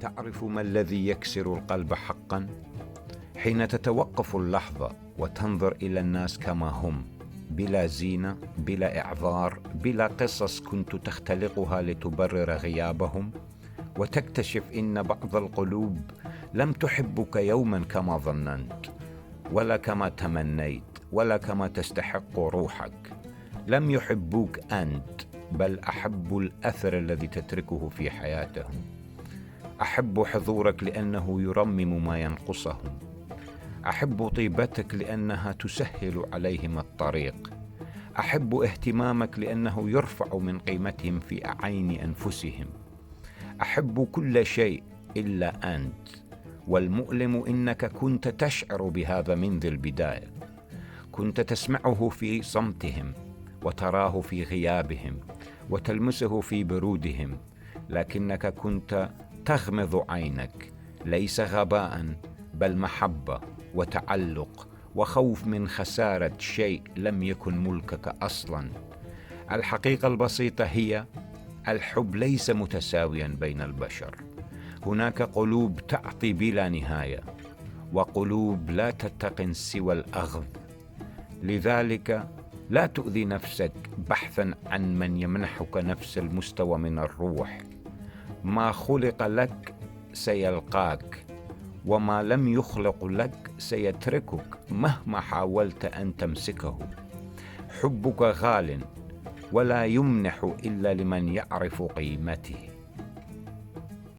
تعرف ما الذي يكسر القلب حقا؟ حين تتوقف اللحظة وتنظر إلى الناس كما هم، بلا زينة، بلا إعذار، بلا قصص كنت تختلقها لتبرر غيابهم، وتكتشف إن بعض القلوب لم تحبك يوما كما ظننت، ولا كما تمنيت، ولا كما تستحق روحك. لم يحبوك أنت، بل أحبوا الأثر الذي تتركه في حياتهم. أحب حضورك لأنه يرمم ما ينقصهم. أحب طيبتك لأنها تسهل عليهم الطريق. أحب اهتمامك لأنه يرفع من قيمتهم في عين أنفسهم. أحب كل شيء إلا أنت، والمؤلم إنك كنت تشعر بهذا منذ البداية. كنت تسمعه في صمتهم، وتراه في غيابهم، وتلمسه في برودهم، لكنك كنت تغمض عينك، ليس غباء بل محبة وتعلق وخوف من خسارة شيء لم يكن ملكك أصلا. الحقيقة البسيطة هي الحب ليس متساويا بين البشر. هناك قلوب تعطي بلا نهاية، وقلوب لا تتقن سوى الأخذ. لذلك لا تؤذي نفسك بحثا عن من يمنحك نفس المستوى من الروح. ما خلق لك سيلقاك، وما لم يخلق لك سيتركك مهما حاولت أن تمسكه. حبك غال، ولا يمنح إلا لمن يعرف قيمته.